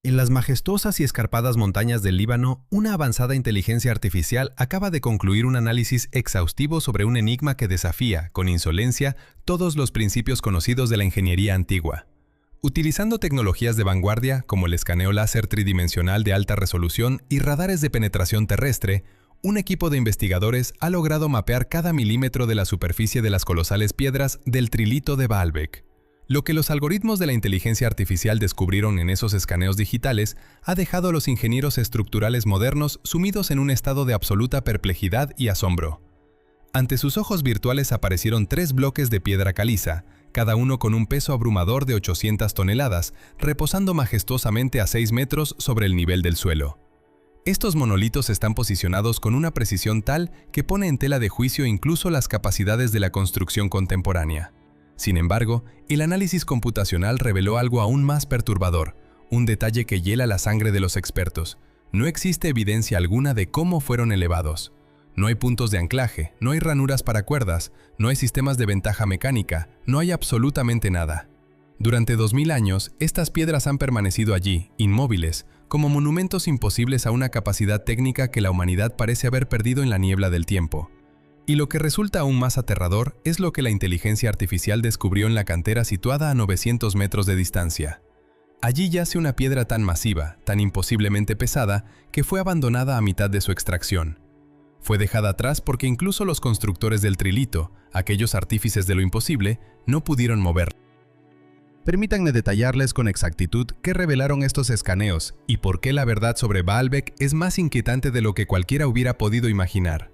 En las majestuosas y escarpadas montañas del Líbano, una avanzada inteligencia artificial acaba de concluir un análisis exhaustivo sobre un enigma que desafía, con insolencia, todos los principios conocidos de la ingeniería antigua. Utilizando tecnologías de vanguardia como el escaneo láser tridimensional de alta resolución y radares de penetración terrestre, un equipo de investigadores ha logrado mapear cada milímetro de la superficie de las colosales piedras del trilito de Baalbek. Lo que los algoritmos de la inteligencia artificial descubrieron en esos escaneos digitales ha dejado a los ingenieros estructurales modernos sumidos en un estado de absoluta perplejidad y asombro. Ante sus ojos virtuales aparecieron 3 bloques de piedra caliza, cada uno con un peso abrumador de 800 toneladas, reposando majestuosamente a 6 metros sobre el nivel del suelo. Estos monolitos están posicionados con una precisión tal que pone en tela de juicio incluso las capacidades de la construcción contemporánea. Sin embargo, el análisis computacional reveló algo aún más perturbador, un detalle que hiela la sangre de los expertos. No existe evidencia alguna de cómo fueron elevados. No hay puntos de anclaje, no hay ranuras para cuerdas, no hay sistemas de ventaja mecánica, no hay absolutamente nada. Durante 2000 años, estas piedras han permanecido allí, inmóviles, como monumentos imposibles a una capacidad técnica que la humanidad parece haber perdido en la niebla del tiempo. Y lo que resulta aún más aterrador es lo que la inteligencia artificial descubrió en la cantera situada a 900 metros de distancia. Allí yace una piedra tan masiva, tan imposiblemente pesada, que fue abandonada a mitad de su extracción. Fue dejada atrás porque incluso los constructores del trilito, aquellos artífices de lo imposible, no pudieron moverla. Permítanme detallarles con exactitud qué revelaron estos escaneos y por qué la verdad sobre Baalbek es más inquietante de lo que cualquiera hubiera podido imaginar.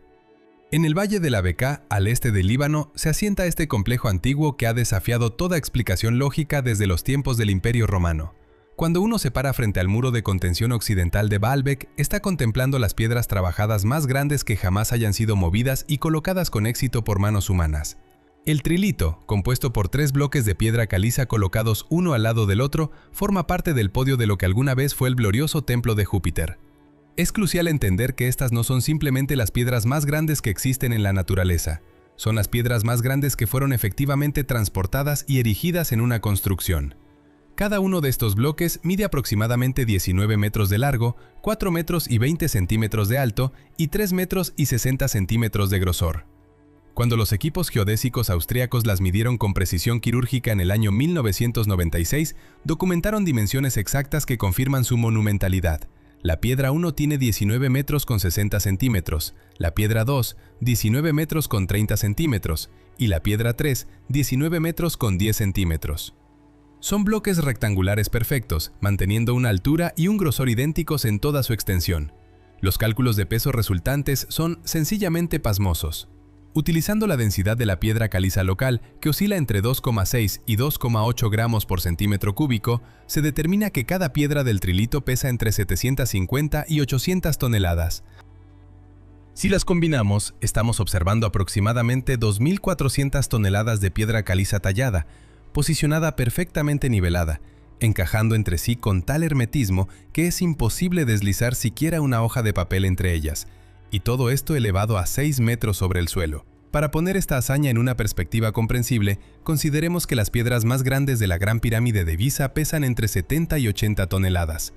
En el valle de la Bekaa, al este del Líbano, se asienta este complejo antiguo que ha desafiado toda explicación lógica desde los tiempos del Imperio Romano. Cuando uno se para frente al muro de contención occidental de Baalbek, está contemplando las piedras trabajadas más grandes que jamás hayan sido movidas y colocadas con éxito por manos humanas. El trilito, compuesto por 3 bloques de piedra caliza colocados uno al lado del otro, forma parte del podio de lo que alguna vez fue el glorioso templo de Júpiter. Es crucial entender que estas no son simplemente las piedras más grandes que existen en la naturaleza. Son las piedras más grandes que fueron efectivamente transportadas y erigidas en una construcción. Cada uno de estos bloques mide aproximadamente 19 metros de largo, 4 metros y 20 centímetros de alto y 3 metros y 60 centímetros de grosor. Cuando los equipos geodésicos austríacos las midieron con precisión quirúrgica en el año 1996, documentaron dimensiones exactas que confirman su monumentalidad. La piedra 1 tiene 19 metros con 60 centímetros, la piedra 2, 19 metros con 30 centímetros y la piedra 3, 19 metros con 10 centímetros. Son bloques rectangulares perfectos, manteniendo una altura y un grosor idénticos en toda su extensión. Los cálculos de peso resultantes son sencillamente pasmosos. Utilizando la densidad de la piedra caliza local, que oscila entre 2,6 y 2,8 gramos por centímetro cúbico, se determina que cada piedra del trilito pesa entre 750 y 800 toneladas. Si las combinamos, estamos observando aproximadamente 2.400 toneladas de piedra caliza tallada, posicionada perfectamente nivelada, encajando entre sí con tal hermetismo que es imposible deslizar siquiera una hoja de papel entre ellas. Y todo esto elevado a 6 metros sobre el suelo. Para poner esta hazaña en una perspectiva comprensible, consideremos que las piedras más grandes de la Gran Pirámide de Giza pesan entre 70 y 80 toneladas.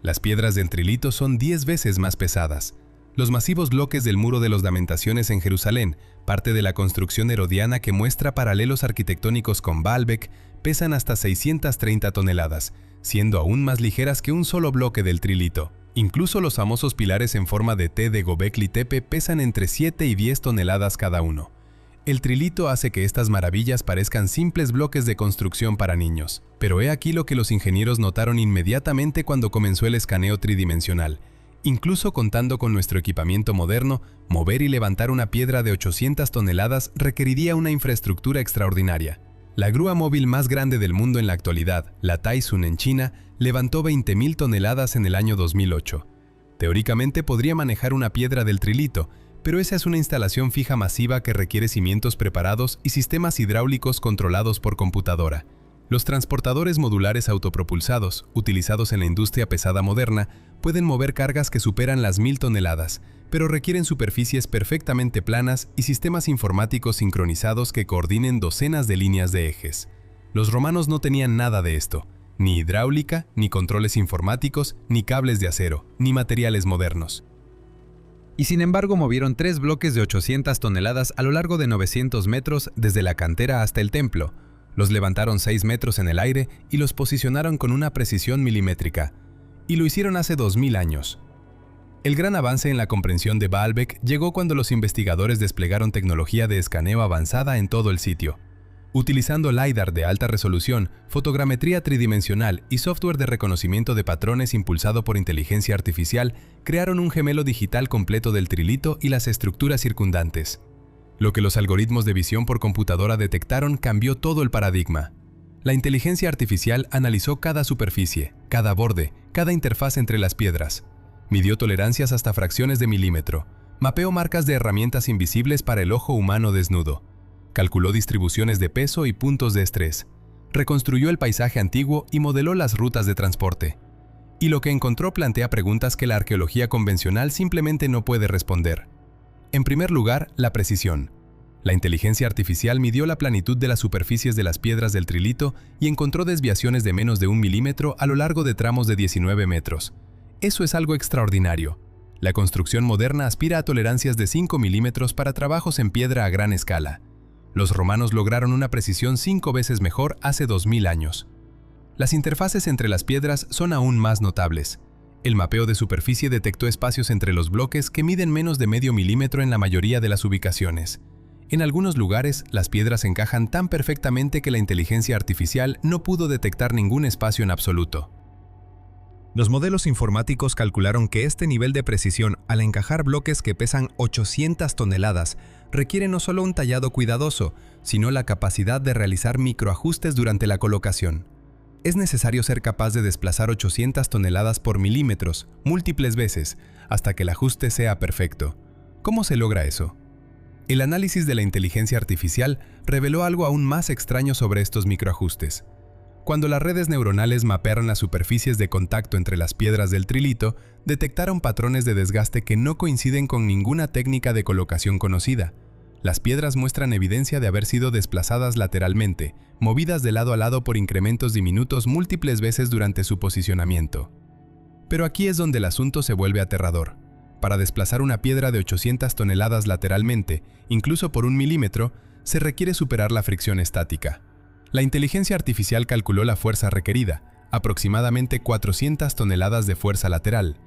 Las piedras del trilito son 10 veces más pesadas. Los masivos bloques del Muro de las Lamentaciones en Jerusalén, parte de la construcción herodiana que muestra paralelos arquitectónicos con Baalbek, pesan hasta 630 toneladas, siendo aún más ligeras que un solo bloque del trilito. Incluso los famosos pilares en forma de T de Göbekli Tepe pesan entre 7 y 10 toneladas cada uno. El trilito hace que estas maravillas parezcan simples bloques de construcción para niños. Pero he aquí lo que los ingenieros notaron inmediatamente cuando comenzó el escaneo tridimensional. Incluso contando con nuestro equipamiento moderno, mover y levantar una piedra de 800 toneladas requeriría una infraestructura extraordinaria. La grúa móvil más grande del mundo en la actualidad, la Taizun en China, levantó 20.000 toneladas en el año 2008. Teóricamente podría manejar una piedra del trilito, pero esa es una instalación fija masiva que requiere cimientos preparados y sistemas hidráulicos controlados por computadora. Los transportadores modulares autopropulsados, utilizados en la industria pesada moderna, pueden mover cargas que superan las 1000 toneladas, pero requieren superficies perfectamente planas y sistemas informáticos sincronizados que coordinen docenas de líneas de ejes. Los romanos no tenían nada de esto. Ni hidráulica, ni controles informáticos, ni cables de acero, ni materiales modernos. Y sin embargo movieron 3 bloques de 800 toneladas a lo largo de 900 metros desde la cantera hasta el templo. Los levantaron 6 metros en el aire y los posicionaron con una precisión milimétrica. Y lo hicieron hace 2000 años. El gran avance en la comprensión de Baalbek llegó cuando los investigadores desplegaron tecnología de escaneo avanzada en todo el sitio. Utilizando LiDAR de alta resolución, fotogrametría tridimensional y software de reconocimiento de patrones impulsado por inteligencia artificial, crearon un gemelo digital completo del trilito y las estructuras circundantes. Lo que los algoritmos de visión por computadora detectaron cambió todo el paradigma. La inteligencia artificial analizó cada superficie, cada borde, cada interfaz entre las piedras. Midió tolerancias hasta fracciones de milímetro. Mapeó marcas de herramientas invisibles para el ojo humano desnudo. Calculó distribuciones de peso y puntos de estrés. Reconstruyó el paisaje antiguo y modeló las rutas de transporte. Y lo que encontró plantea preguntas que la arqueología convencional simplemente no puede responder. En primer lugar, la precisión. La inteligencia artificial midió la planitud de las superficies de las piedras del trilito y encontró desviaciones de menos de 1 milímetro a lo largo de tramos de 19 metros. Eso es algo extraordinario. La construcción moderna aspira a tolerancias de 5 milímetros para trabajos en piedra a gran escala. Los romanos lograron una precisión 5 veces mejor hace 2000 años. Las interfaces entre las piedras son aún más notables. El mapeo de superficie detectó espacios entre los bloques que miden menos de medio milímetro en la mayoría de las ubicaciones. En algunos lugares, las piedras encajan tan perfectamente que la inteligencia artificial no pudo detectar ningún espacio en absoluto. Los modelos informáticos calcularon que este nivel de precisión al encajar bloques que pesan 800 toneladas requiere no solo un tallado cuidadoso, sino la capacidad de realizar microajustes durante la colocación. Es necesario ser capaz de desplazar 800 toneladas por milímetros, múltiples veces, hasta que el ajuste sea perfecto. ¿Cómo se logra eso? El análisis de la inteligencia artificial reveló algo aún más extraño sobre estos microajustes. Cuando las redes neuronales mapearon las superficies de contacto entre las piedras del trilito, detectaron patrones de desgaste que no coinciden con ninguna técnica de colocación conocida. Las piedras muestran evidencia de haber sido desplazadas lateralmente, movidas de lado a lado por incrementos diminutos múltiples veces durante su posicionamiento. Pero aquí es donde el asunto se vuelve aterrador. Para desplazar una piedra de 800 toneladas lateralmente, incluso por 1 milímetro, se requiere superar la fricción estática. La inteligencia artificial calculó la fuerza requerida, aproximadamente 400 toneladas de fuerza lateral.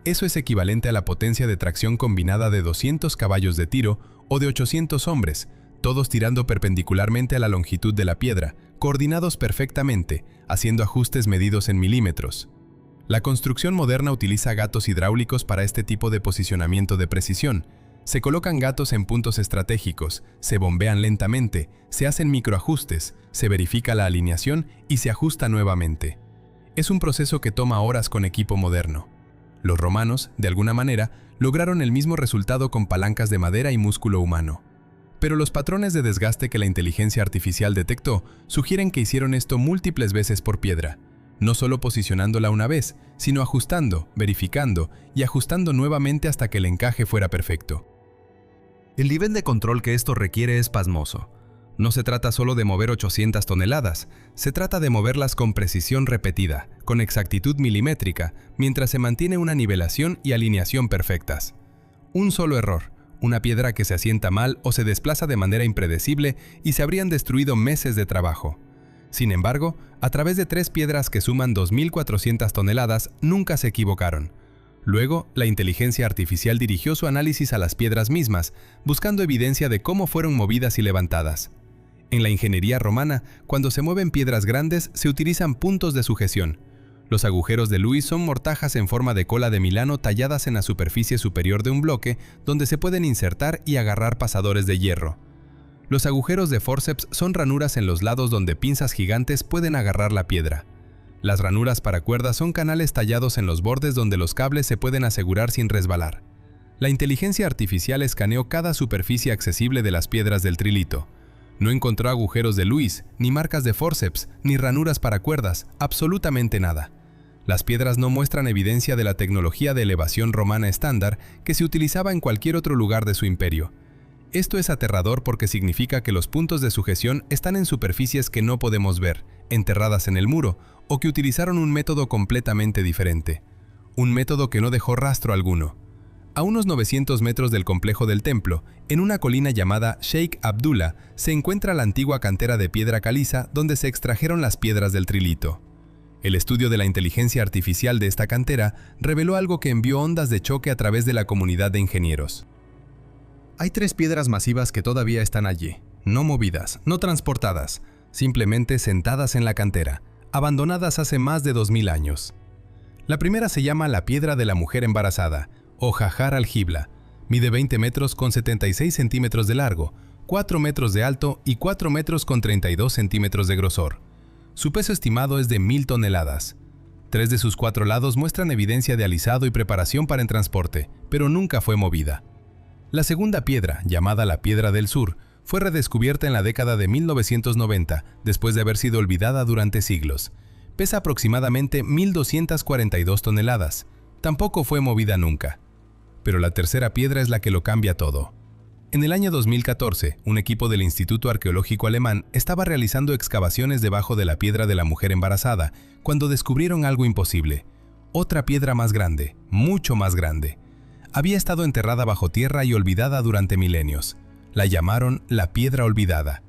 Eso es equivalente a la potencia de tracción combinada de 200 caballos de tiro o de 800 hombres, todos tirando perpendicularmente a la longitud de la piedra, coordinados perfectamente, haciendo ajustes medidos en milímetros. La construcción moderna utiliza gatos hidráulicos para este tipo de posicionamiento de precisión. Se colocan gatos en puntos estratégicos, se bombean lentamente, se hacen microajustes, se verifica la alineación y se ajusta nuevamente. Es un proceso que toma horas con equipo moderno. Los romanos, de alguna manera, lograron el mismo resultado con palancas de madera y músculo humano. Pero los patrones de desgaste que la inteligencia artificial detectó sugieren que hicieron esto múltiples veces por piedra, no solo posicionándola una vez, sino ajustando, verificando y ajustando nuevamente hasta que el encaje fuera perfecto. El nivel de control que esto requiere es pasmoso. No se trata solo de mover 800 toneladas, se trata de moverlas con precisión repetida, con exactitud milimétrica, mientras se mantiene una nivelación y alineación perfectas. Un solo error, una piedra que se asienta mal o se desplaza de manera impredecible y se habrían destruido meses de trabajo. Sin embargo, a través de 3 piedras que suman 2.400 toneladas, nunca se equivocaron. Luego, la inteligencia artificial dirigió su análisis a las piedras mismas, buscando evidencia de cómo fueron movidas y levantadas. En la ingeniería romana, cuando se mueven piedras grandes, se utilizan puntos de sujeción. Los agujeros de Lewis son mortajas en forma de cola de Milano talladas en la superficie superior de un bloque, donde se pueden insertar y agarrar pasadores de hierro. Los agujeros de forceps son ranuras en los lados donde pinzas gigantes pueden agarrar la piedra. Las ranuras para cuerdas son canales tallados en los bordes donde los cables se pueden asegurar sin resbalar. La inteligencia artificial escaneó cada superficie accesible de las piedras del trilito. No encontró agujeros de Lewis, ni marcas de forceps, ni ranuras para cuerdas, absolutamente nada. Las piedras no muestran evidencia de la tecnología de elevación romana estándar que se utilizaba en cualquier otro lugar de su imperio. Esto es aterrador porque significa que los puntos de sujeción están en superficies que no podemos ver, enterradas en el muro, o que utilizaron un método completamente diferente. Un método que no dejó rastro alguno. A unos 900 metros del complejo del templo, en una colina llamada Sheikh Abdullah, se encuentra la antigua cantera de piedra caliza donde se extrajeron las piedras del trilito. El estudio de la inteligencia artificial de esta cantera reveló algo que envió ondas de choque a través de la comunidad de ingenieros. Hay 3 piedras masivas que todavía están allí, no movidas, no transportadas, simplemente sentadas en la cantera, abandonadas hace más de 2000 años. La primera se llama la piedra de la mujer embarazada, o Hajar al-Hibla. Mide 20 metros con 76 centímetros de largo, 4 metros de alto y 4 metros con 32 centímetros de grosor. Su peso estimado es de 1000 toneladas. 3 de sus 4 lados muestran evidencia de alisado y preparación para el transporte, pero nunca fue movida. La segunda piedra, llamada la Piedra del Sur, fue redescubierta en la década de 1990, después de haber sido olvidada durante siglos. Pesa aproximadamente 1242 toneladas. Tampoco fue movida nunca. Pero la tercera piedra es la que lo cambia todo. En el año 2014, un equipo del Instituto Arqueológico Alemán estaba realizando excavaciones debajo de la piedra de la mujer embarazada, cuando descubrieron algo imposible. Otra piedra más grande, mucho más grande. Había estado enterrada bajo tierra y olvidada durante milenios. La llamaron la Piedra Olvidada.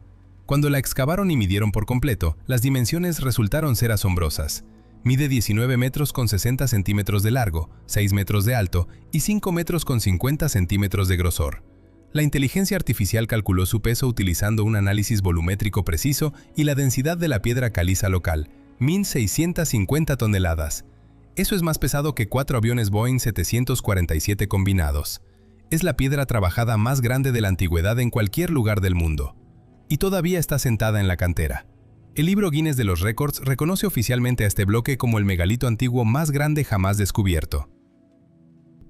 Cuando la excavaron y midieron por completo, las dimensiones resultaron ser asombrosas. Mide 19 metros con 60 centímetros de largo, 6 metros de alto y 5 metros con 50 centímetros de grosor. La inteligencia artificial calculó su peso utilizando un análisis volumétrico preciso y la densidad de la piedra caliza local, 1650 toneladas. Eso es más pesado que 4 aviones Boeing 747 combinados. Es la piedra trabajada más grande de la antigüedad en cualquier lugar del mundo. Y todavía está sentada en la cantera. El libro Guinness de los Récords reconoce oficialmente a este bloque como el megalito antiguo más grande jamás descubierto.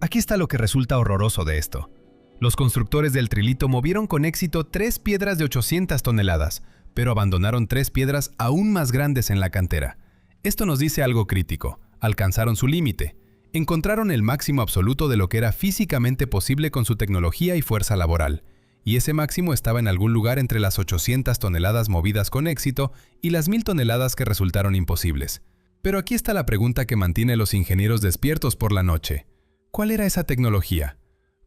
Aquí está lo que resulta horroroso de esto. Los constructores del trilito movieron con éxito 3 piedras de 800 toneladas, pero abandonaron 3 piedras aún más grandes en la cantera. Esto nos dice algo crítico. Alcanzaron su límite. Encontraron el máximo absoluto de lo que era físicamente posible con su tecnología y fuerza laboral. Y ese máximo estaba en algún lugar entre las 800 toneladas movidas con éxito y las 1000 toneladas que resultaron imposibles. Pero aquí está la pregunta que mantiene a los ingenieros despiertos por la noche. ¿Cuál era esa tecnología?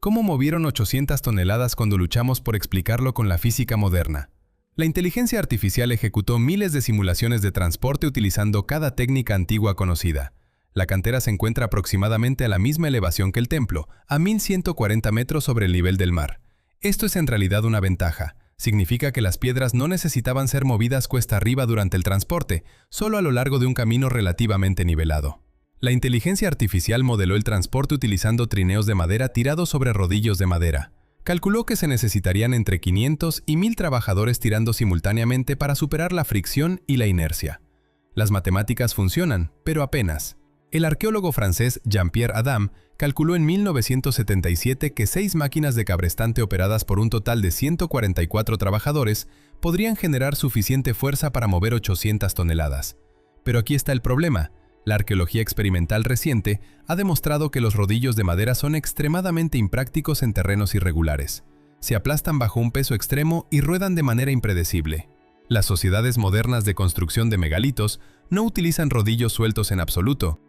¿Cómo movieron 800 toneladas cuando luchamos por explicarlo con la física moderna? La inteligencia artificial ejecutó miles de simulaciones de transporte utilizando cada técnica antigua conocida. La cantera se encuentra aproximadamente a la misma elevación que el templo, a 1140 metros sobre el nivel del mar. Esto es en realidad una ventaja. Significa que las piedras no necesitaban ser movidas cuesta arriba durante el transporte, solo a lo largo de un camino relativamente nivelado. La inteligencia artificial modeló el transporte utilizando trineos de madera tirados sobre rodillos de madera. Calculó que se necesitarían entre 500 y 1000 trabajadores tirando simultáneamente para superar la fricción y la inercia. Las matemáticas funcionan, pero apenas. El arqueólogo francés Jean-Pierre Adam calculó en 1977 que 6 máquinas de cabrestante operadas por un total de 144 trabajadores podrían generar suficiente fuerza para mover 800 toneladas. Pero aquí está el problema. La arqueología experimental reciente ha demostrado que los rodillos de madera son extremadamente imprácticos en terrenos irregulares. Se aplastan bajo un peso extremo y ruedan de manera impredecible. Las sociedades modernas de construcción de megalitos no utilizan rodillos sueltos en absoluto.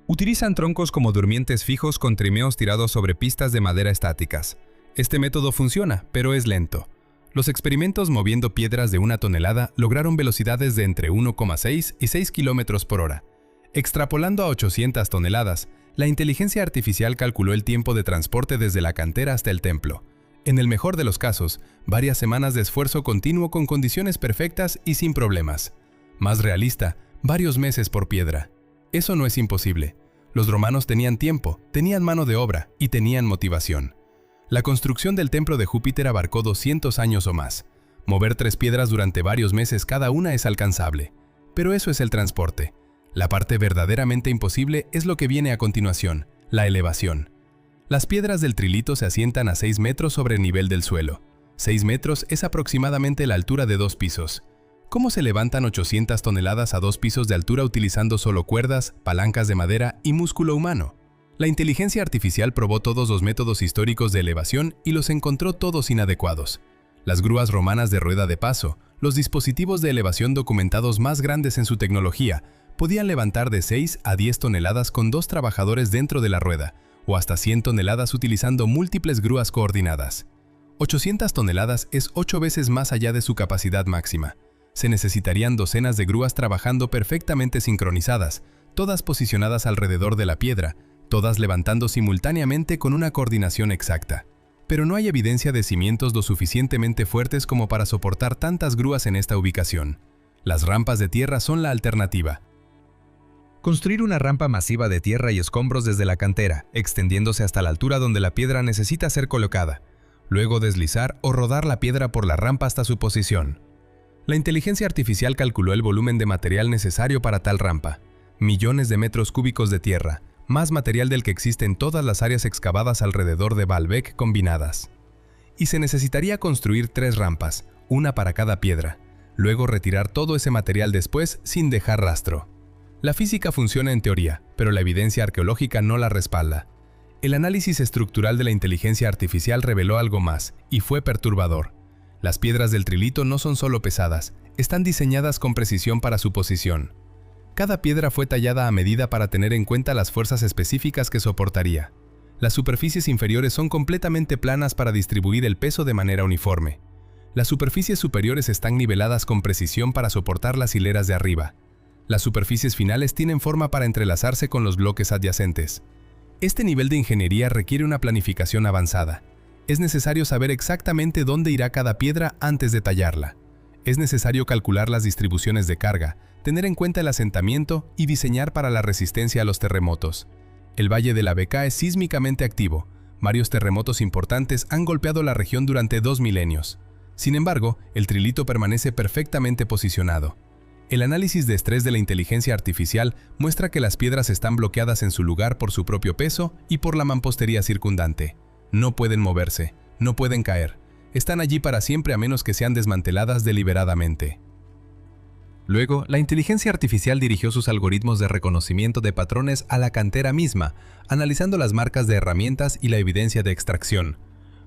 Utilizan troncos como durmientes fijos con trimeos tirados sobre pistas de madera estáticas. Este método funciona, pero es lento. Los experimentos moviendo piedras de 1 tonelada lograron velocidades de entre 1,6 y 6 km por hora. Extrapolando a 800 toneladas, la inteligencia artificial calculó el tiempo de transporte desde la cantera hasta el templo. En el mejor de los casos, varias semanas de esfuerzo continuo con condiciones perfectas y sin problemas. Más realista, varios meses por piedra. Eso no es imposible. Los romanos tenían tiempo, tenían mano de obra y tenían motivación. La construcción del templo de Júpiter abarcó 200 años o más. Mover 3 piedras durante varios meses cada una es alcanzable. Pero eso es el transporte. La parte verdaderamente imposible es lo que viene a continuación, la elevación. Las piedras del trilito se asientan a 6 metros sobre el nivel del suelo. 6 metros es aproximadamente la altura de 2 pisos. ¿Cómo se levantan 800 toneladas a 2 pisos de altura utilizando solo cuerdas, palancas de madera y músculo humano? La inteligencia artificial probó todos los métodos históricos de elevación y los encontró todos inadecuados. Las grúas romanas de rueda de paso, los dispositivos de elevación documentados más grandes en su tecnología podían levantar de 6 a 10 toneladas con 2 trabajadores dentro de la rueda, o hasta 100 toneladas utilizando múltiples grúas coordinadas. 800 toneladas es 8 veces más allá de su capacidad máxima. Se necesitarían docenas de grúas trabajando perfectamente sincronizadas, todas posicionadas alrededor de la piedra, todas levantando simultáneamente con una coordinación exacta. Pero no hay evidencia de cimientos lo suficientemente fuertes como para soportar tantas grúas en esta ubicación. Las rampas de tierra son la alternativa. Construir una rampa masiva de tierra y escombros desde la cantera, extendiéndose hasta la altura donde la piedra necesita ser colocada. Luego deslizar o rodar la piedra por la rampa hasta su posición. La inteligencia artificial calculó el volumen de material necesario para tal rampa. Millones de metros cúbicos de tierra, más material del que existe en todas las áreas excavadas alrededor de Baalbek combinadas. Y se necesitaría construir 3 rampas, una para cada piedra. Luego retirar todo ese material después sin dejar rastro. La física funciona en teoría, pero la evidencia arqueológica no la respalda. El análisis estructural de la inteligencia artificial reveló algo más, y fue perturbador. Las piedras del trilito no son solo pesadas, están diseñadas con precisión para su posición. Cada piedra fue tallada a medida para tener en cuenta las fuerzas específicas que soportaría. Las superficies inferiores son completamente planas para distribuir el peso de manera uniforme. Las superficies superiores están niveladas con precisión para soportar las hileras de arriba. Las superficies finales tienen forma para entrelazarse con los bloques adyacentes. Este nivel de ingeniería requiere una planificación avanzada. Es necesario saber exactamente dónde irá cada piedra antes de tallarla. Es necesario calcular las distribuciones de carga, tener en cuenta el asentamiento y diseñar para la resistencia a los terremotos. El Valle de la Bekaa es sísmicamente activo. Varios terremotos importantes han golpeado la región durante 2 milenios. Sin embargo, el trilito permanece perfectamente posicionado. El análisis de estrés de la inteligencia artificial muestra que las piedras están bloqueadas en su lugar por su propio peso y por la mampostería circundante. No pueden moverse, no pueden caer. Están allí para siempre a menos que sean desmanteladas deliberadamente. Luego, la inteligencia artificial dirigió sus algoritmos de reconocimiento de patrones a la cantera misma, analizando las marcas de herramientas y la evidencia de extracción.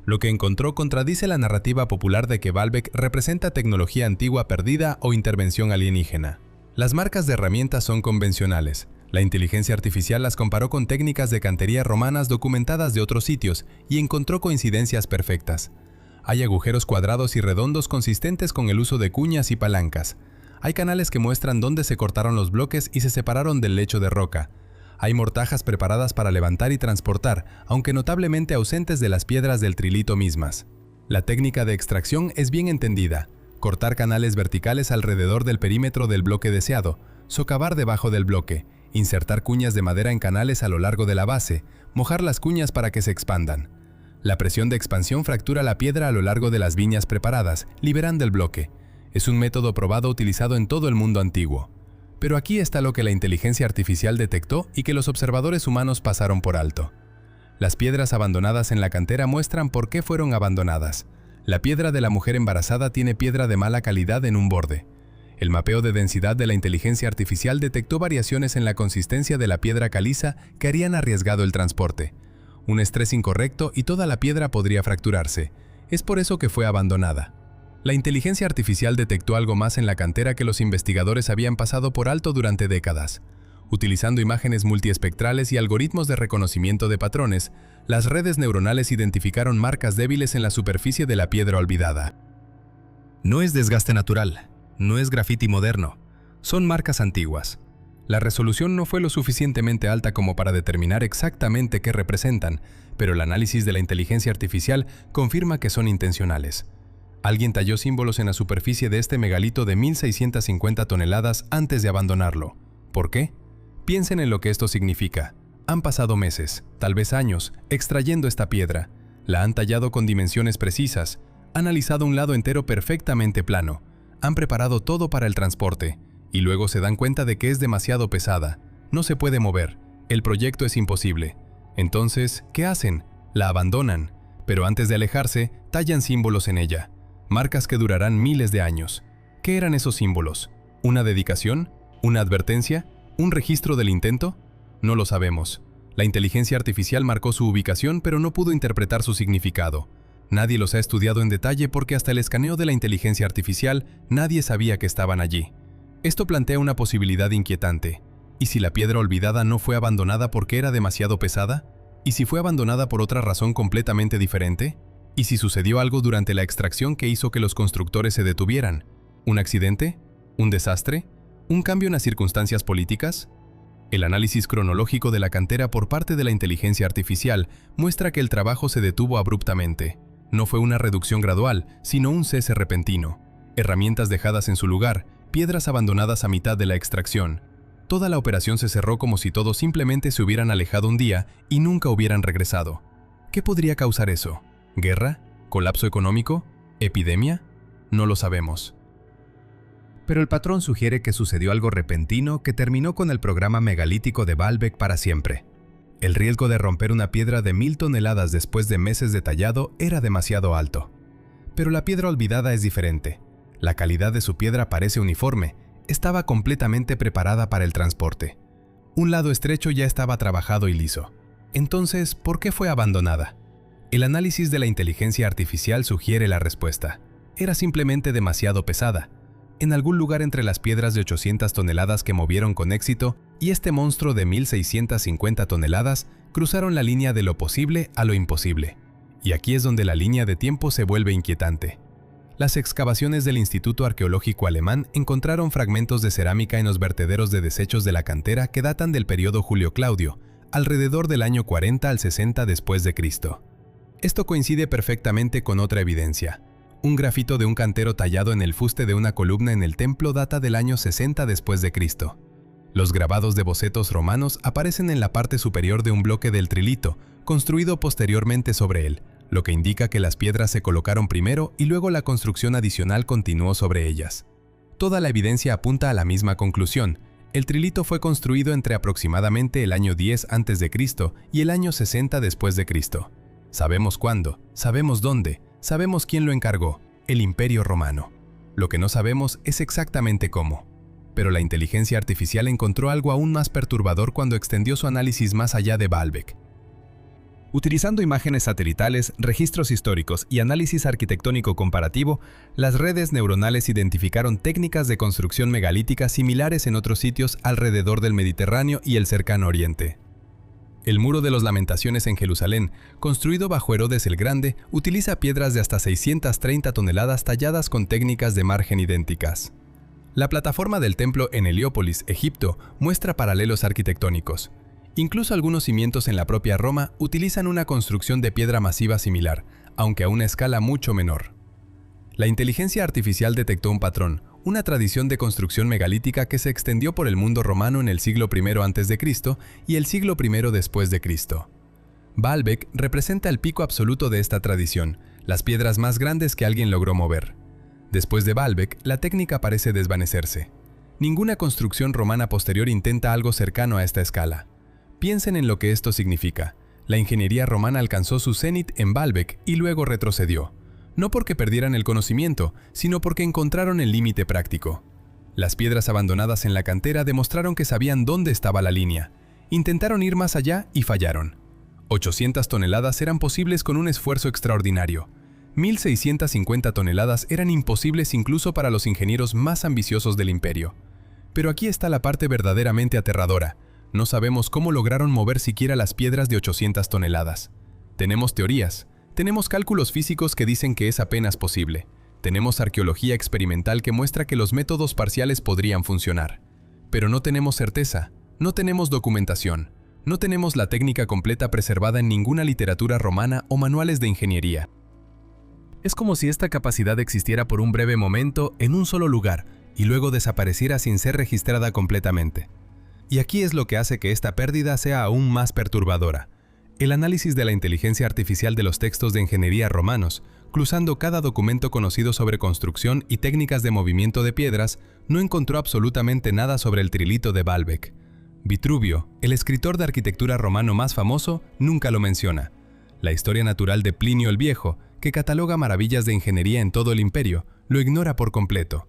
Lo que encontró contradice la narrativa popular de que Baalbek representa tecnología antigua perdida o intervención alienígena. Las marcas de herramientas son convencionales. La inteligencia artificial las comparó con técnicas de cantería romanas documentadas de otros sitios y encontró coincidencias perfectas. Hay agujeros cuadrados y redondos consistentes con el uso de cuñas y palancas. Hay canales que muestran dónde se cortaron los bloques y se separaron del lecho de roca. Hay mortajas preparadas para levantar y transportar, aunque notablemente ausentes de las piedras del trilito mismas. La técnica de extracción es bien entendida. Cortar canales verticales alrededor del perímetro del bloque deseado, socavar debajo del bloque, insertar cuñas de madera en canales a lo largo de la base, mojar las cuñas para que se expandan. La presión de expansión fractura la piedra a lo largo de las viñas preparadas, liberando el bloque. Es un método probado utilizado en todo el mundo antiguo. Pero aquí está lo que la inteligencia artificial detectó y que los observadores humanos pasaron por alto. Las piedras abandonadas en la cantera muestran por qué fueron abandonadas. La piedra de la mujer embarazada tiene piedra de mala calidad en un borde. El mapeo de densidad de la inteligencia artificial detectó variaciones en la consistencia de la piedra caliza que harían arriesgado el transporte. Un estrés incorrecto y toda la piedra podría fracturarse. Es por eso que fue abandonada. La inteligencia artificial detectó algo más en la cantera que los investigadores habían pasado por alto durante décadas. Utilizando imágenes multiespectrales y algoritmos de reconocimiento de patrones, las redes neuronales identificaron marcas débiles en la superficie de la piedra olvidada. No es desgaste natural, no es grafiti moderno, son marcas antiguas. La resolución no fue lo suficientemente alta como para determinar exactamente qué representan, pero el análisis de la inteligencia artificial confirma que son intencionales. Alguien talló símbolos en la superficie de este megalito de 1.650 toneladas antes de abandonarlo. ¿Por qué? Piensen en lo que esto significa. Han pasado meses, tal vez años, extrayendo esta piedra. La han tallado con dimensiones precisas, han analizado un lado entero perfectamente plano, han preparado todo para el transporte, y luego se dan cuenta de que es demasiado pesada, no se puede mover, el proyecto es imposible. Entonces, ¿qué hacen? La abandonan, pero antes de alejarse, tallan símbolos en ella. Marcas que durarán miles de años. ¿Qué eran esos símbolos? ¿Una dedicación? ¿Una advertencia? ¿Un registro del intento? No lo sabemos. La inteligencia artificial marcó su ubicación, pero no pudo interpretar su significado. Nadie los ha estudiado en detalle porque hasta el escaneo de la inteligencia artificial nadie sabía que estaban allí. Esto plantea una posibilidad inquietante. ¿Y si la piedra olvidada no fue abandonada porque era demasiado pesada? ¿Y si fue abandonada por otra razón completamente diferente? ¿Y si sucedió algo durante la extracción que hizo que los constructores se detuvieran? ¿Un accidente? ¿Un desastre? ¿Un cambio en las circunstancias políticas? El análisis cronológico de la cantera por parte de la inteligencia artificial muestra que el trabajo se detuvo abruptamente. No fue una reducción gradual, sino un cese repentino. Herramientas dejadas en su lugar, piedras abandonadas a mitad de la extracción. Toda la operación se cerró como si todos simplemente se hubieran alejado un día y nunca hubieran regresado. ¿Qué podría causar eso? ¿Guerra? ¿Colapso económico? ¿Epidemia? No lo sabemos. Pero el patrón sugiere que sucedió algo repentino que terminó con el programa megalítico de Baalbek para siempre. El riesgo de romper una piedra de 1000 toneladas después de meses de tallado era demasiado alto. Pero la piedra olvidada es diferente. La calidad de su piedra parece uniforme. Estaba completamente preparada para el transporte. Un lado estrecho ya estaba trabajado y liso. Entonces, ¿por qué fue abandonada? El análisis de la inteligencia artificial sugiere la respuesta. Era simplemente demasiado pesada. En algún lugar entre las piedras de 800 toneladas que movieron con éxito y este monstruo de 1650 toneladas cruzaron la línea de lo posible a lo imposible. Y aquí es donde la línea de tiempo se vuelve inquietante. Las excavaciones del Instituto Arqueológico Alemán encontraron fragmentos de cerámica en los vertederos de desechos de la cantera que datan del periodo Julio-Claudio, alrededor del año 40 al 60 después de Cristo. Esto coincide perfectamente con otra evidencia. Un grafito de un cantero tallado en el fuste de una columna en el templo data del año 60 después de Cristo. Los grabados de bocetos romanos aparecen en la parte superior de un bloque del trilito, construido posteriormente sobre él, lo que indica que las piedras se colocaron primero y luego la construcción adicional continuó sobre ellas. Toda la evidencia apunta a la misma conclusión. El trilito fue construido entre aproximadamente el año 10 a.C. y el año 60 después de Cristo. Sabemos cuándo, sabemos dónde, sabemos quién lo encargó, el Imperio Romano. Lo que no sabemos es exactamente cómo. Pero la inteligencia artificial encontró algo aún más perturbador cuando extendió su análisis más allá de Baalbek. Utilizando imágenes satelitales, registros históricos y análisis arquitectónico comparativo, las redes neuronales identificaron técnicas de construcción megalítica similares en otros sitios alrededor del Mediterráneo y el Cercano Oriente. El Muro de las Lamentaciones en Jerusalén, construido bajo Herodes el Grande, utiliza piedras de hasta 630 toneladas talladas con técnicas de margen idénticas. La plataforma del templo en Heliópolis, Egipto, muestra paralelos arquitectónicos. Incluso algunos cimientos en la propia Roma utilizan una construcción de piedra masiva similar, aunque a una escala mucho menor. La inteligencia artificial detectó un patrón, una tradición de construcción megalítica que se extendió por el mundo romano en el siglo I a.C. y el siglo I después de Cristo. Baalbek representa el pico absoluto de esta tradición, las piedras más grandes que alguien logró mover. Después de Baalbek, la técnica parece desvanecerse. Ninguna construcción romana posterior intenta algo cercano a esta escala. Piensen en lo que esto significa. La ingeniería romana alcanzó su cenit en Baalbek y luego retrocedió. No porque perdieran el conocimiento, sino porque encontraron el límite práctico. Las piedras abandonadas en la cantera demostraron que sabían dónde estaba la línea. Intentaron ir más allá y fallaron. 800 toneladas eran posibles con un esfuerzo extraordinario. 1650 toneladas eran imposibles incluso para los ingenieros más ambiciosos del imperio. Pero aquí está la parte verdaderamente aterradora. No sabemos cómo lograron mover siquiera las piedras de 800 toneladas. Tenemos teorías, tenemos cálculos físicos que dicen que es apenas posible. Tenemos arqueología experimental que muestra que los métodos parciales podrían funcionar. Pero no tenemos certeza, no tenemos documentación, no tenemos la técnica completa preservada en ninguna literatura romana o manuales de ingeniería. Es como si esta capacidad existiera por un breve momento en un solo lugar y luego desapareciera sin ser registrada completamente. Y aquí es lo que hace que esta pérdida sea aún más perturbadora. El análisis de la inteligencia artificial de los textos de ingeniería romanos, cruzando cada documento conocido sobre construcción y técnicas de movimiento de piedras, no encontró absolutamente nada sobre el trilito de Baalbek. Vitruvio, el escritor de arquitectura romano más famoso, nunca lo menciona. La historia natural de Plinio el Viejo, que cataloga maravillas de ingeniería en todo el imperio, lo ignora por completo.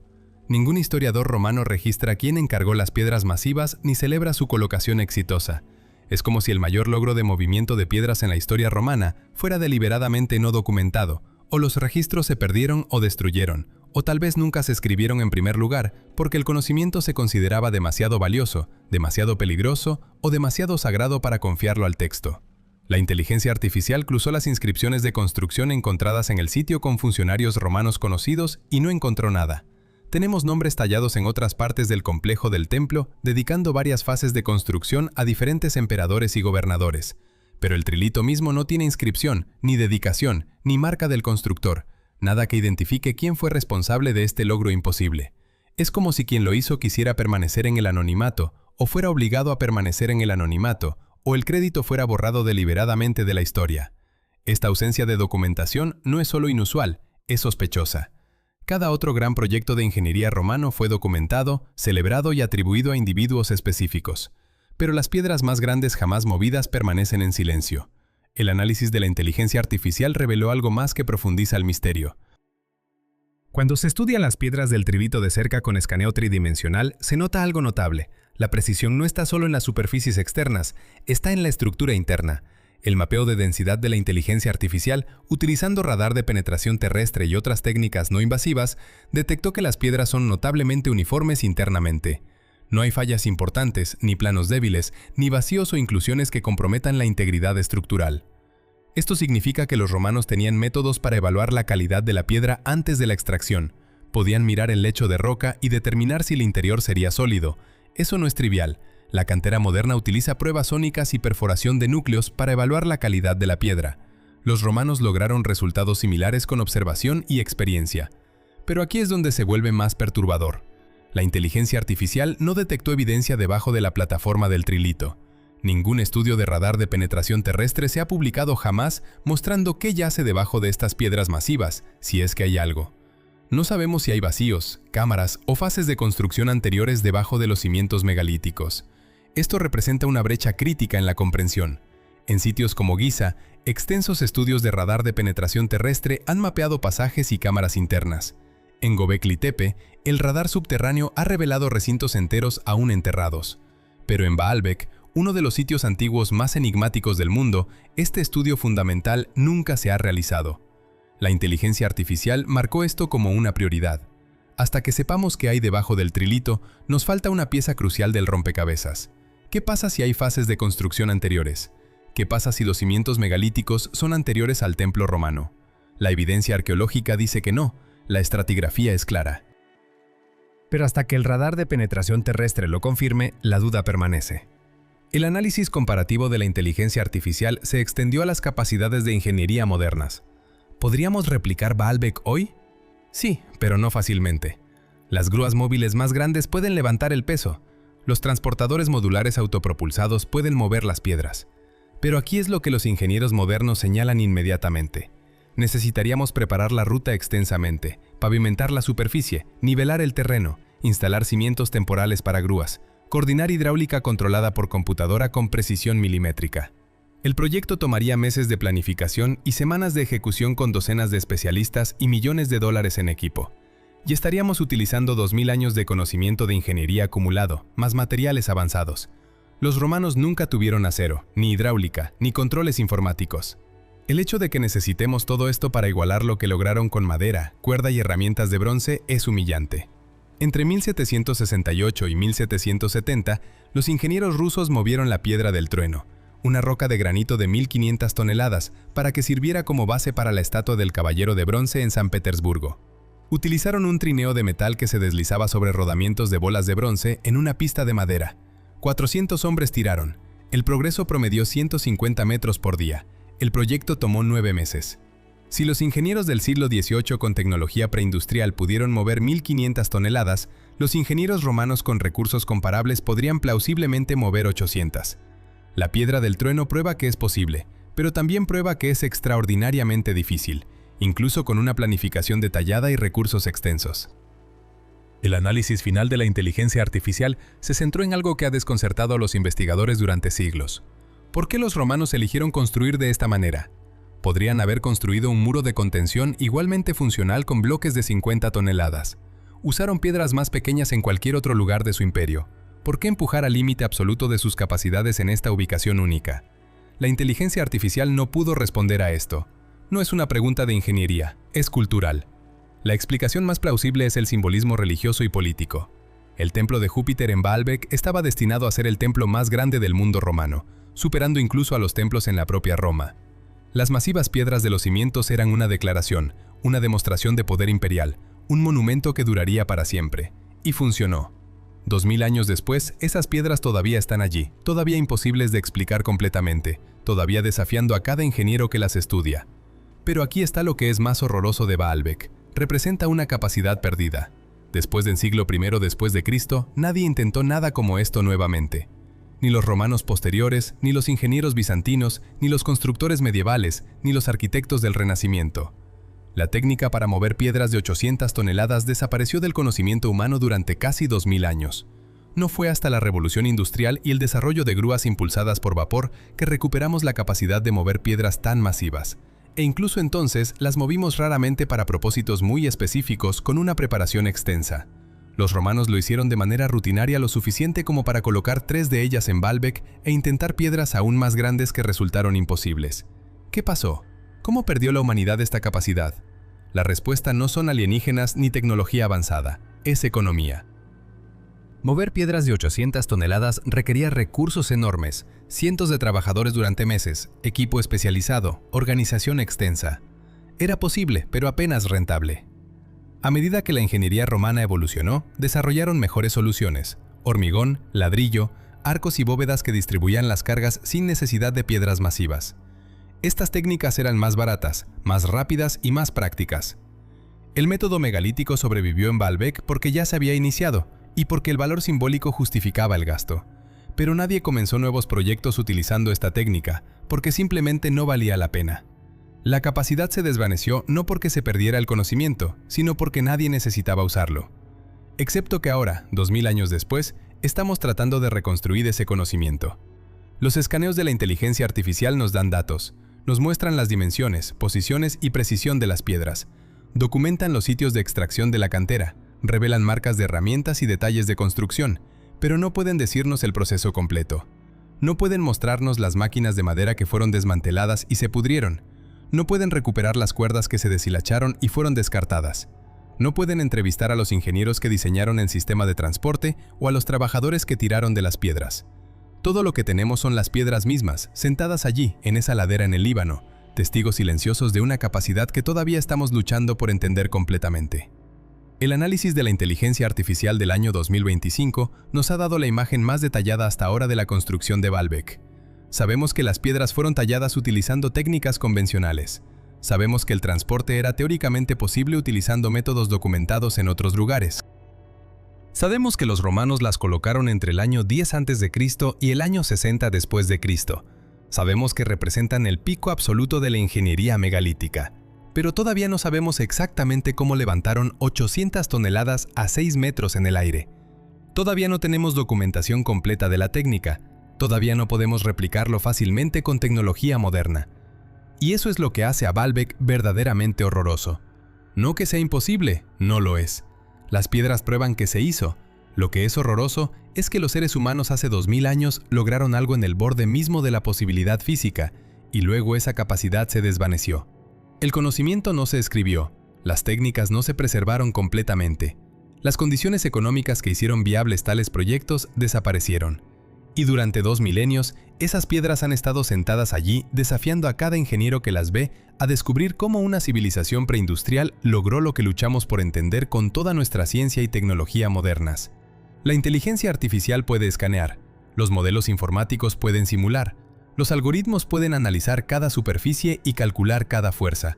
Ningún historiador romano registra quién encargó las piedras masivas ni celebra su colocación exitosa. Es como si el mayor logro de movimiento de piedras en la historia romana fuera deliberadamente no documentado, o los registros se perdieron o destruyeron, o tal vez nunca se escribieron en primer lugar porque el conocimiento se consideraba demasiado valioso, demasiado peligroso o demasiado sagrado para confiarlo al texto. La inteligencia artificial cruzó las inscripciones de construcción encontradas en el sitio con funcionarios romanos conocidos y no encontró nada. Tenemos nombres tallados en otras partes del complejo del templo, dedicando varias fases de construcción a diferentes emperadores y gobernadores. Pero el trilito mismo no tiene inscripción, ni dedicación, ni marca del constructor, nada que identifique quién fue responsable de este logro imposible. Es como si quien lo hizo quisiera permanecer en el anonimato, o fuera obligado a permanecer en el anonimato, o el crédito fuera borrado deliberadamente de la historia. Esta ausencia de documentación no es solo inusual, es sospechosa. Cada otro gran proyecto de ingeniería romano fue documentado, celebrado y atribuido a individuos específicos. Pero las piedras más grandes jamás movidas permanecen en silencio. El análisis de la inteligencia artificial reveló algo más que profundiza el misterio. Cuando se estudian las piedras del trilito de cerca con escaneo tridimensional, se nota algo notable. La precisión no está solo en las superficies externas, está en la estructura interna. El mapeo de densidad de la inteligencia artificial, utilizando radar de penetración terrestre y otras técnicas no invasivas, detectó que las piedras son notablemente uniformes internamente. No hay fallas importantes, ni planos débiles, ni vacíos o inclusiones que comprometan la integridad estructural. Esto significa que los romanos tenían métodos para evaluar la calidad de la piedra antes de la extracción. Podían mirar el lecho de roca y determinar si el interior sería sólido. Eso no es trivial. La cantera moderna utiliza pruebas sónicas y perforación de núcleos para evaluar la calidad de la piedra. Los romanos lograron resultados similares con observación y experiencia. Pero aquí es donde se vuelve más perturbador. La inteligencia artificial no detectó evidencia debajo de la plataforma del trilito. Ningún estudio de radar de penetración terrestre se ha publicado jamás mostrando qué yace debajo de estas piedras masivas, si es que hay algo. No sabemos si hay vacíos, cámaras o fases de construcción anteriores debajo de los cimientos megalíticos. Esto representa una brecha crítica en la comprensión. En sitios como Giza, extensos estudios de radar de penetración terrestre han mapeado pasajes y cámaras internas. En Göbekli Tepe, el radar subterráneo ha revelado recintos enteros aún enterrados. Pero en Baalbek, uno de los sitios antiguos más enigmáticos del mundo, este estudio fundamental nunca se ha realizado. La inteligencia artificial marcó esto como una prioridad. Hasta que sepamos qué hay debajo del trilito, nos falta una pieza crucial del rompecabezas. ¿Qué pasa si hay fases de construcción anteriores? ¿Qué pasa si los cimientos megalíticos son anteriores al templo romano? La evidencia arqueológica dice que no. La estratigrafía es clara. Pero hasta que el radar de penetración terrestre lo confirme, la duda permanece. El análisis comparativo de la inteligencia artificial se extendió a las capacidades de ingeniería modernas. ¿Podríamos replicar Baalbek hoy? Sí, pero no fácilmente. Las grúas móviles más grandes pueden levantar el peso. Los transportadores modulares autopropulsados pueden mover las piedras. Pero aquí es lo que los ingenieros modernos señalan inmediatamente. Necesitaríamos preparar la ruta extensamente, pavimentar la superficie, nivelar el terreno, instalar cimientos temporales para grúas, coordinar hidráulica controlada por computadora con precisión milimétrica. El proyecto tomaría meses de planificación y semanas de ejecución con docenas de especialistas y millones de dólares en equipo. Y estaríamos utilizando 2000 años de conocimiento de ingeniería acumulado, más materiales avanzados. Los romanos nunca tuvieron acero, ni hidráulica, ni controles informáticos. El hecho de que necesitemos todo esto para igualar lo que lograron con madera, cuerda y herramientas de bronce es humillante. Entre 1768 y 1770, los ingenieros rusos movieron la piedra del trueno, una roca de granito de 1500 toneladas, para que sirviera como base para la estatua del caballero de bronce en San Petersburgo. Utilizaron un trineo de metal que se deslizaba sobre rodamientos de bolas de bronce en una pista de madera. 400 hombres tiraron. El progreso promedió 150 metros por día. El proyecto tomó 9 meses. Si los ingenieros del siglo XVIII con tecnología preindustrial pudieron mover 1500 toneladas, los ingenieros romanos con recursos comparables podrían plausiblemente mover 800. La piedra del trueno prueba que es posible, pero también prueba que es extraordinariamente difícil, incluso con una planificación detallada y recursos extensos. El análisis final de la inteligencia artificial se centró en algo que ha desconcertado a los investigadores durante siglos. ¿Por qué los romanos eligieron construir de esta manera? Podrían haber construido un muro de contención igualmente funcional con bloques de 50 toneladas. Usaron piedras más pequeñas en cualquier otro lugar de su imperio. ¿Por qué empujar al límite absoluto de sus capacidades en esta ubicación única? La inteligencia artificial no pudo responder a esto. no es una pregunta de ingeniería, es cultural. La explicación más plausible es el simbolismo religioso y político. El templo de Júpiter en Baalbek estaba destinado a ser el templo más grande del mundo romano, superando incluso a los templos en la propia Roma. Las masivas piedras de los cimientos eran una declaración, una demostración de poder imperial, un monumento que duraría para siempre. Y funcionó. 2000 años después, esas piedras todavía están allí, todavía imposibles de explicar completamente, todavía desafiando a cada ingeniero que las estudia. Pero aquí está lo que es más horroroso de Baalbek. Representa una capacidad perdida. Después del siglo I después de Cristo, nadie intentó nada como esto nuevamente. Ni los romanos posteriores, ni los ingenieros bizantinos, ni los constructores medievales, ni los arquitectos del Renacimiento. La técnica para mover piedras de 800 toneladas desapareció del conocimiento humano durante casi 2000 años. No fue hasta la revolución industrial y el desarrollo de grúas impulsadas por vapor que recuperamos la capacidad de mover piedras tan masivas. E incluso entonces las movimos raramente para propósitos muy específicos con una preparación extensa. Los romanos lo hicieron de manera rutinaria lo suficiente como para colocar 3 de ellas en Baalbek e intentar piedras aún más grandes que resultaron imposibles. ¿Qué pasó? ¿Cómo perdió la humanidad esta capacidad? La respuesta no son alienígenas ni tecnología avanzada, es economía. Mover piedras de 800 toneladas requería recursos enormes, cientos de trabajadores durante meses, equipo especializado, organización extensa. Era posible, pero apenas rentable. A medida que la ingeniería romana evolucionó, desarrollaron mejores soluciones: hormigón, ladrillo, arcos y bóvedas que distribuían las cargas sin necesidad de piedras masivas. Estas técnicas eran más baratas, más rápidas y más prácticas. El método megalítico sobrevivió en Baalbek porque ya se había iniciado y porque el valor simbólico justificaba el gasto. Pero nadie comenzó nuevos proyectos utilizando esta técnica, porque simplemente no valía la pena. La capacidad se desvaneció no porque se perdiera el conocimiento, sino porque nadie necesitaba usarlo. Excepto que ahora, 2000 años después, estamos tratando de reconstruir ese conocimiento. Los escaneos de la inteligencia artificial nos dan datos, nos muestran las dimensiones, posiciones y precisión de las piedras, documentan los sitios de extracción de la cantera, revelan marcas de herramientas y detalles de construcción, pero no pueden decirnos el proceso completo. No pueden mostrarnos las máquinas de madera que fueron desmanteladas y se pudrieron. No pueden recuperar las cuerdas que se deshilacharon y fueron descartadas. No pueden entrevistar a los ingenieros que diseñaron el sistema de transporte o a los trabajadores que tiraron de las piedras. Todo lo que tenemos son las piedras mismas, sentadas allí, en esa ladera en el Líbano, testigos silenciosos de una capacidad que todavía estamos luchando por entender completamente. El análisis de la inteligencia artificial del año 2025 nos ha dado la imagen más detallada hasta ahora de la construcción de Baalbek. Sabemos que las piedras fueron talladas utilizando técnicas convencionales. Sabemos que el transporte era teóricamente posible utilizando métodos documentados en otros lugares. Sabemos que los romanos las colocaron entre el año 10 a.C. y el año 60 después de Cristo. Sabemos que representan el pico absoluto de la ingeniería megalítica. Pero todavía no sabemos exactamente cómo levantaron 800 toneladas a 6 metros en el aire. Todavía no tenemos documentación completa de la técnica. Todavía no podemos replicarlo fácilmente con tecnología moderna. Y eso es lo que hace a Baalbek verdaderamente horroroso. No que sea imposible, no lo es. Las piedras prueban que se hizo. Lo que es horroroso es que los seres humanos hace 2000 años lograron algo en el borde mismo de la posibilidad física, y luego esa capacidad se desvaneció. El conocimiento no se escribió, las técnicas no se preservaron completamente. Las condiciones económicas que hicieron viables tales proyectos desaparecieron. Y durante 2 milenios, esas piedras han estado sentadas allí desafiando a cada ingeniero que las ve a descubrir cómo una civilización preindustrial logró lo que luchamos por entender con toda nuestra ciencia y tecnología modernas. La inteligencia artificial puede escanear, los modelos informáticos pueden simular, los algoritmos pueden analizar cada superficie y calcular cada fuerza,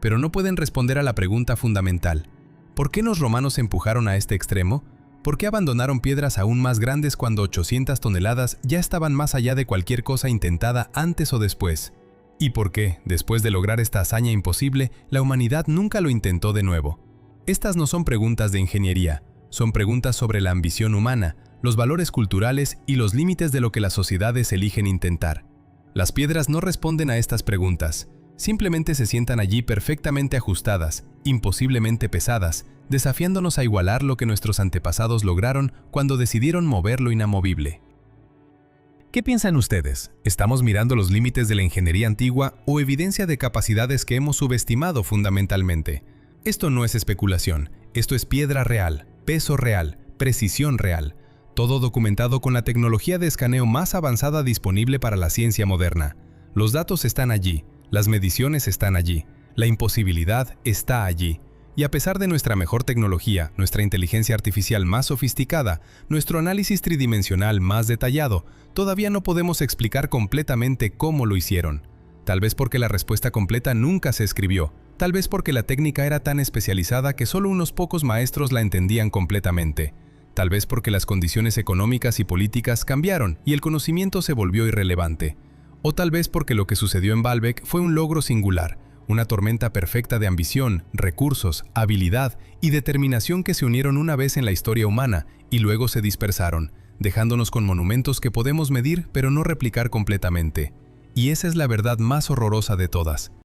pero no pueden responder a la pregunta fundamental: ¿por qué los romanos empujaron a este extremo? ¿Por qué abandonaron piedras aún más grandes cuando 800 toneladas ya estaban más allá de cualquier cosa intentada antes o después? ¿Y por qué, después de lograr esta hazaña imposible, la humanidad nunca lo intentó de nuevo? Estas no son preguntas de ingeniería, son preguntas sobre la ambición humana, los valores culturales y los límites de lo que las sociedades eligen intentar. Las piedras no responden a estas preguntas, simplemente se sientan allí perfectamente ajustadas, imposiblemente pesadas, desafiándonos a igualar lo que nuestros antepasados lograron cuando decidieron mover lo inamovible. ¿Qué piensan ustedes? ¿Estamos mirando los límites de la ingeniería antigua o evidencia de capacidades que hemos subestimado fundamentalmente? Esto no es especulación, esto es piedra real, peso real, precisión real, todo documentado con la tecnología de escaneo más avanzada disponible para la ciencia moderna. Los datos están allí, las mediciones están allí, la imposibilidad está allí. Y a pesar de nuestra mejor tecnología, nuestra inteligencia artificial más sofisticada, nuestro análisis tridimensional más detallado, todavía no podemos explicar completamente cómo lo hicieron. Tal vez porque la respuesta completa nunca se escribió, tal vez porque la técnica era tan especializada que solo unos pocos maestros la entendían completamente, tal vez porque las condiciones económicas y políticas cambiaron y el conocimiento se volvió irrelevante, o tal vez porque lo que sucedió en Baalbek fue un logro singular, una tormenta perfecta de ambición, recursos, habilidad y determinación que se unieron una vez en la historia humana y luego se dispersaron, dejándonos con monumentos que podemos medir pero no replicar completamente. Y esa es la verdad más horrorosa de todas.